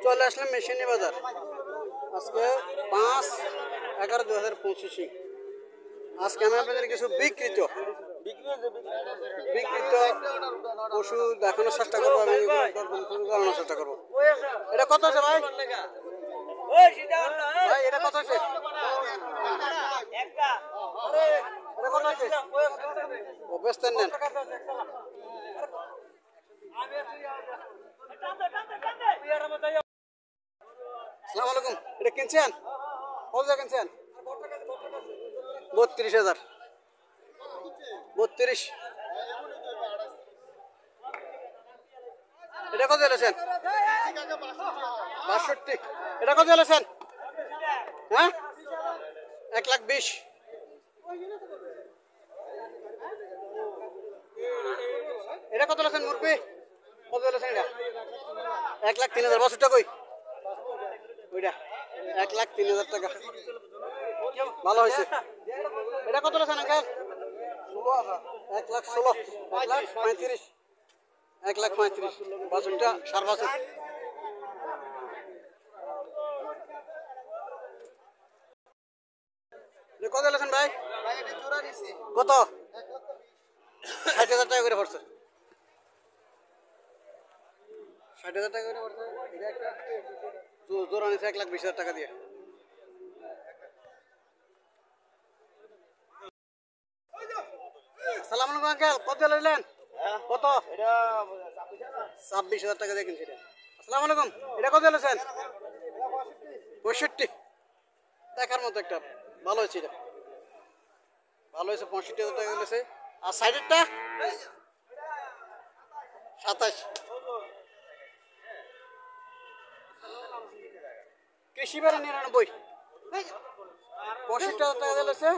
চলে আসলাম মেশিনি বাজার। আজকে 5/11/2025। আজকে আমি আপনাদের কিছু বিকৃত পশু দেখানোর চেষ্টা করবো, আমি জানানোর চেষ্টা করবো। এটা কত আছে ভাই? ভাই এটা কত আছে? এটা কত আছে? ও বেচতেন নেন। আসসালামু আলাইকুম। এটা কিনছেন? কত টাকা কিনছেন? 32,000। 32। এটা কত এলেছেন? 62। এটা কত এলেছেন? হ্যাঁ, 1,20,000। এটা কত এলেছেন মুরগি? কত এলেছেন এটা? 1,03,000। বছরটা কই? ওইটা 1,03,000 টাকা। ভালো হয়েছে। এটা কত এলেছেন আঙ্কেল? 1,16,000। 1,35,000। 1,35,000। বাছুরটা সার বাছুর। কত এলেছেন ভাই? কত? 60,000 টাকা করে পড়ছে। 60,000 টাকা করে পড়ছে। জোড়া নিচ্ছে 1,20,000 টাকা দিয়ে। সালাম আলাইকুম আঙ্কেল, কত নিলেন? কত? 26,000 টাকা দিয়ে কিনছি। আসসালামু আলাইকুম। এটা কত নিলেছেন? 65। দেখার মতো একটা ভালো হয়েছে। এটা ভালো হয়েছে। 65,000 টাকা নিলেছে। আর সাইডেরটা 27। কৃষি বেড়া 99। 65,000 টাকা দিলেছে।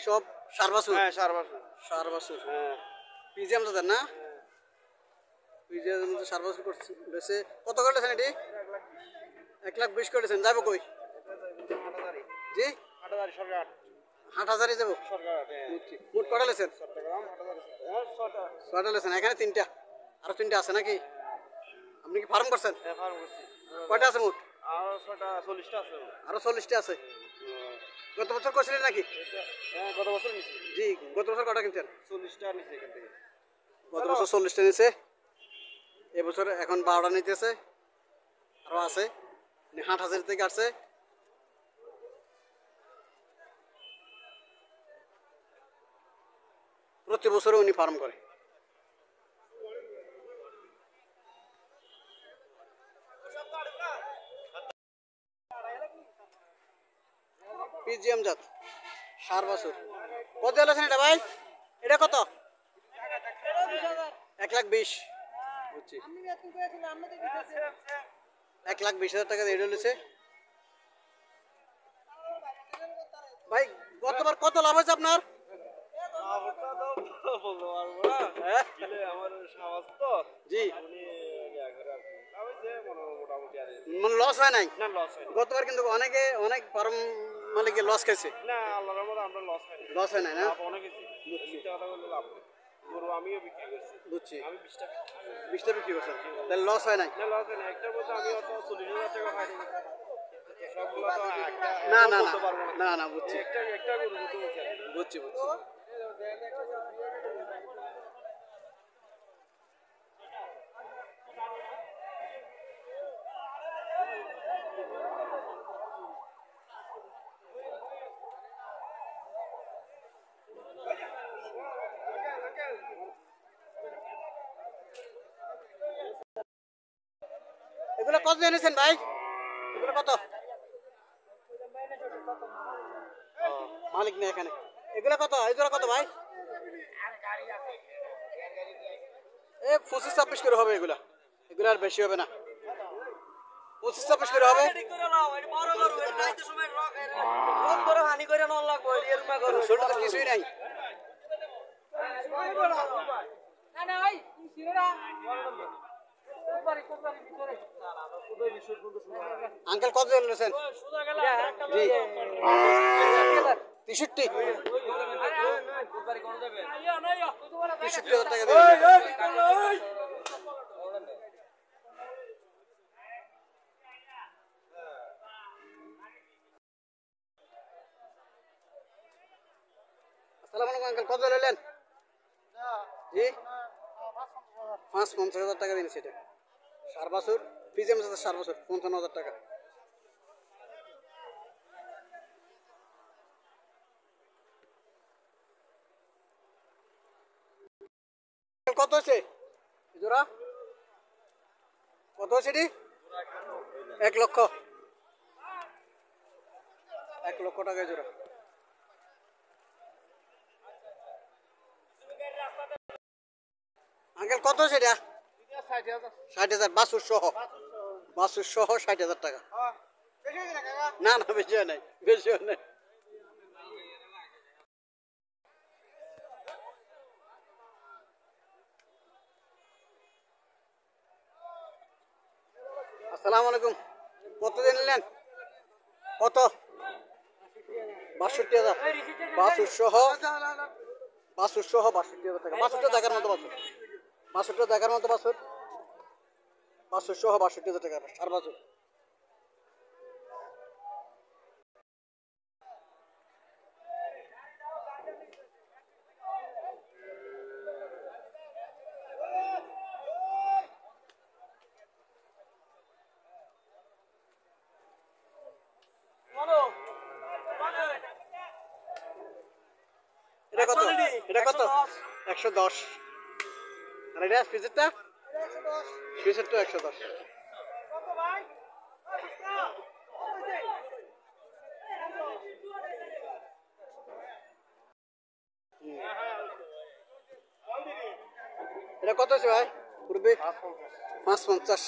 সব সার বাছুর। হ্যাঁ, সার বাছুর। হ্যাঁ, পিজিএম দাদা না? পিজিএম সার বাছুর করছে। বেশি কত করেছেন এটি? 1,20,000 করেছেন। যাবো কই? জি, 8,000 যাবো। মোট কটা লেছেন? 6টা লেছেন। এখানে 3টা, আরো 3টা আছে নাকি? আপনি কি ফার্ম করছেন? কয়টা আছে মোট? আরো 40টা আছে। গত বছর করছিলেন নাকি? গত বছর জি, গত বছর কটা কিনছেন? 40টা নিচে এখান থেকে। গত বছর 40টা নিচে। এবছর এখন 12টা নিতেছে। আরো আছে। 8,000 থেকে আসছে। প্রতি বছরে উনি ফার্ম করে। পিজিএম জাত সার বাছুর। কত এলেছেন এটা ভাই? এটা কত? 1,20,000। বুঝছি। 1,20,000 টাকা দিয়ে এলেছে ভাই। গতবার কত লাভ হয়েছে আপনার? জি, মানে লস হয় নাই? গতবার কিন্তু অনেক ফার্ম মালিকে লস খাইছে। লস হয় নাই না? আমিও বিক্রি করছি। বুঝছি। আমি 20টা বিক্রি করছেন, তাহলে লস হয় নাই? একটা বলতে আমি অত 40,000 টাকা পাই না না না না না, বুঝছি একটা বুঝছি বুঝছি। এগুলো কত এনেছেন ভাই? এগুলো কত? মালিক নেই এখানে। এগুলো কত? এগুলো কত ভাই? 25-26 করে হবে এগুলা। এগুলো আর বেশি হবে না। 25-26 করে হবে। ছোট তো কিছুই নাই। আঙ্কেল কত দিয়েছেন? জি, 63 63,000 টাকা দিয়ে আসসালামু আলাইকুম আঙ্কেল, কত লইলেন? জি ৫-৫০,০০০ টাকা দিন সেটা সার বাছুর ফিজেম সার বাছুর ৫৫,০০০ টাকা। কত হচ্ছে জোড়া? কত হচ্ছে এটি? ১ লক্ষ ১ লক্ষ টাকা জোড়া। আঙ্কেল কত হচ্ছে এটা? ৬০,০০০ বাছুর সহ ৬০,০০০ টাকা। না না বেশি হয় নাই, বেশি হয় নাই। আসসালামু আলাইকুম, কত দিন নিলেন? কত? ৬২,০০০ বাছুর সহ ৬২,০০০ টাকা। বাছুরটা দেখার মতো বাছুর, বাছুরটা দেখার মতো বাছুর, বাছুর সহ ৬২,০০০ টাকা সার বাছুর। এটা কত? এটা কত? ১১০। আর এটা ফিজেরটা? ফিজেরটা ১১০। এটা কত আছে ভাই? পূর্বে ৫৫০।